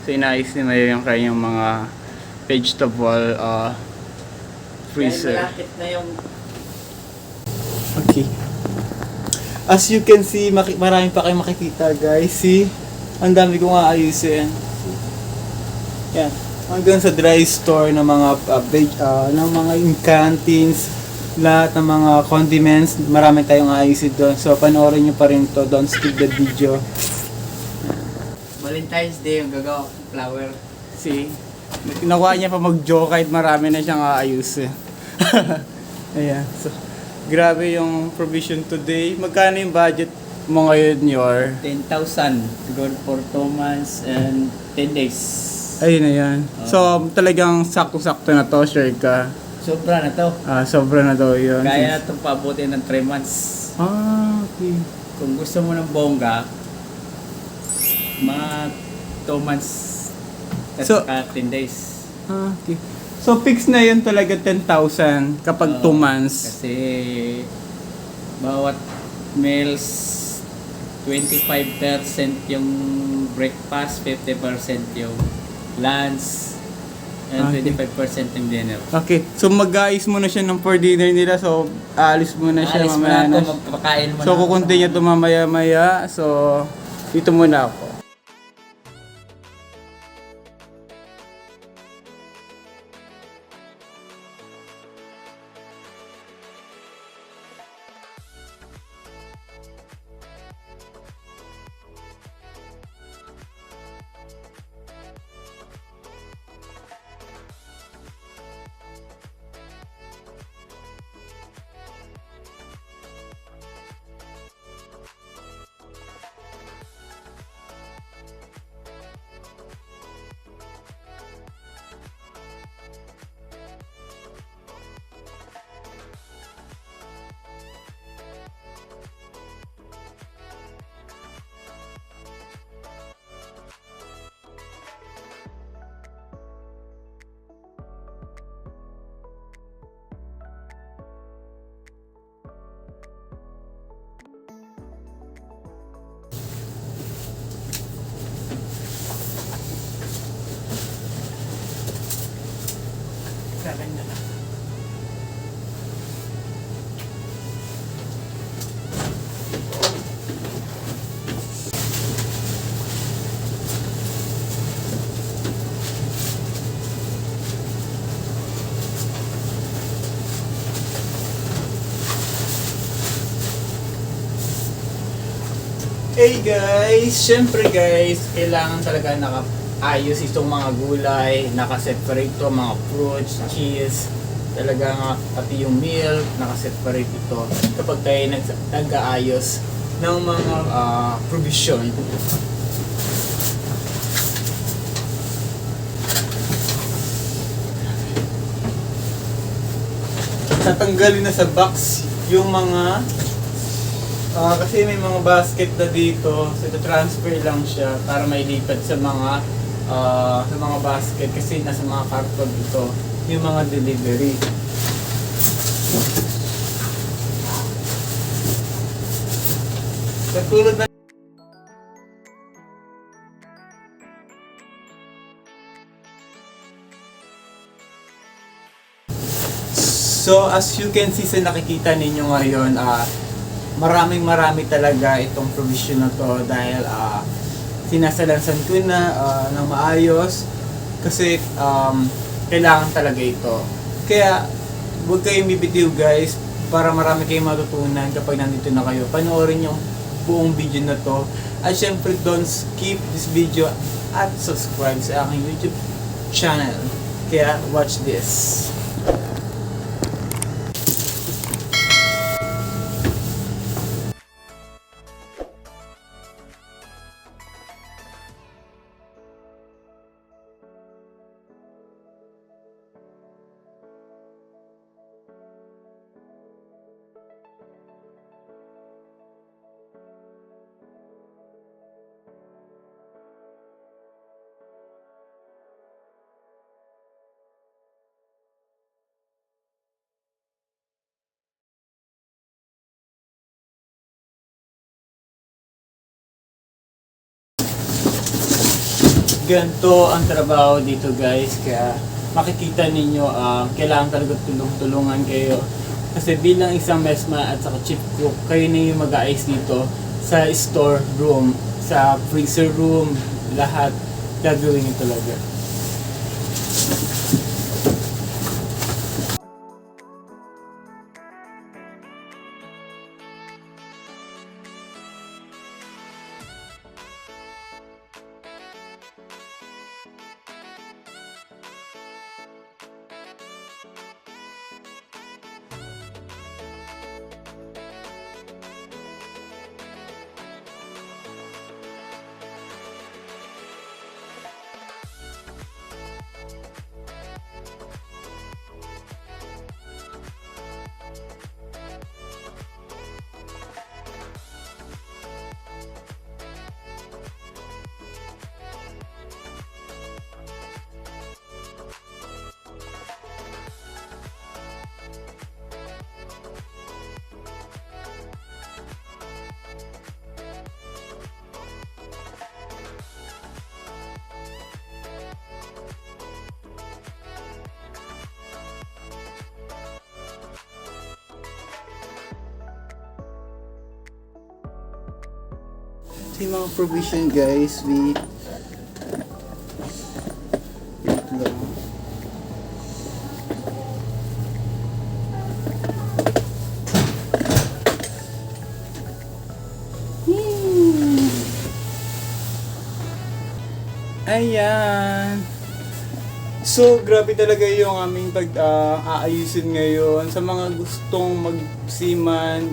So inayos ni Mayor yung kanyang mga vegetable freezer. Dahil malapit na yung... Okay. As you can see, marami pa kayong makikita guys. See? Ang dami kong aayusin. Yan. Hanggang sa dry store ng mga ng mga canteens, lahat ng mga condiments, marami tayong aayusin doon. So panoorin nyo pa rin to. Don't skip the video. Valentine's Day yung gagawa ng flower. See? Nakuha niya pa mag-joke kahit marami na siyang aayusin. Ayan. So, grabe yung provision today. Magkano yung budget mo ngayon, Yor? 10,000. Good for 2 months and 10 days. Ayun na yan. So, talagang sakto-sakto na to, sure ka. Sobra na to. Sobra na daw yun. Kaya na itong pabuti ng 3 months. Okay. Kung gusto mo ng bongga, mga 2 months at So, saka 10 days. Okay. So, fix na yun talaga 10,000 kapag 2 months. Kasi bawat meals 25% yung breakfast, 50% yung lunch, and Okay. 25% yung dinner. Okay. So, mag-aayos muna siya ng for dinner nila. So, aalis muna siya. Alis mo Mamaya na na. ito, magpapakain mo So, na. kukunti niya ito mamaya-maya. So, dito muna ako. Gaganda na. Hey guys! Siyempre guys, kailangan talaga nakaayos itong mga gulay, nakaseparate ito, mga fruits, cheese, talaga nga pati yung milk, nakaseparate ito kapag tayo nag-aayos ng mga provision. Tatanggalin na sa box yung mga kasi may mga basket na dito, so ito-transfer lang siya para mailipat sa mga basket kasi nasa mga karton ito yung mga delivery. Katulad na So as you can see sa nakikita ninyo ngayon, marami talaga itong provision na to dahil sinasalansan ko na ng maayos kasi kailangan talaga ito. Kaya huwag kayong bibitiw guys para marami kayong matutunan kapag nandito na kayo. Panoorin yung buong video na to at syempre don't skip this video at subscribe sa aking YouTube channel. Kaya watch this. ganito ang trabaho dito guys, kaya makikita ninyo kailangan talaga tulong-tulungan kayo. Kasi bilang isang messman at saka chief cook, kayo na yung mag-aayos dito sa store room, sa freezer room, lahat gagawin nyo talaga. Ito yung mga provision guys, wait lang. Ayan. So, grabe talaga yung aming aayusin ngayon. Sa mga gustong magsiman,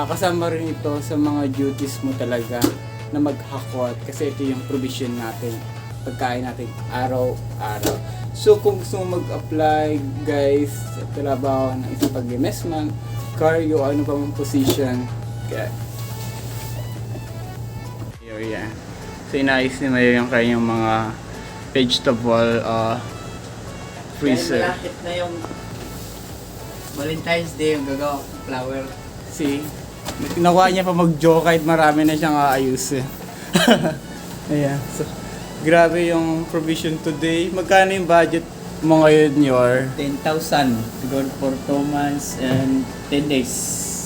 kasama rin ito sa mga duties mo talaga na maghakot. Kasi ito yung provision natin, pagkain natin araw-araw. So, kung gusto mo mag-apply, guys, sa trabaho ng isang pag-messman, cargo, ano pa mong position, kaya yan. So, inayos ni Mayo yung kanyang mga vegetable freezer. Dahil malapit na yung Valentine's Day, yung gagawa kong flower. See? Nakuha niya pa mag-joke kahit marami na siyang aayusin. Ayan. So, grabe yung provision today. Magkano yung budget mo ngayon, Yor? 10,000. Siguro for 2 months and 10 days.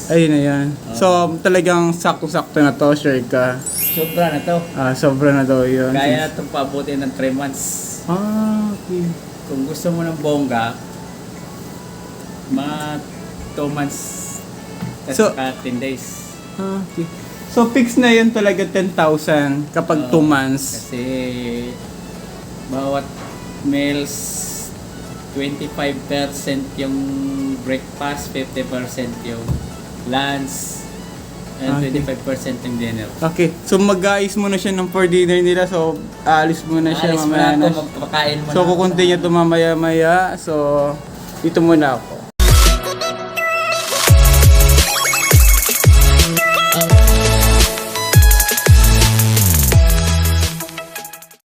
Ayun na yan. So, talagang sakto-sakto na to, sure ka. Sobra na to. Sobra na daw yun. Kaya na itong pabutin ng 3 months. Okay. Kung gusto mo ng bongga, mga 2 months So- at 10 days. Okay. So, fix na yun talaga 10,000 kapag 2 months. Kasi bawat meals 25% yung breakfast, 50% yung lunch, and Okay. 25% yung dinner. Okay. So, mag-aayos mo na siya ng for dinner nila. So, aalis mo na siya Alis mo mamaya na na. ako, magpapakain mo So, na. kukunti niya ito mamaya-maya. So, dito muna ako.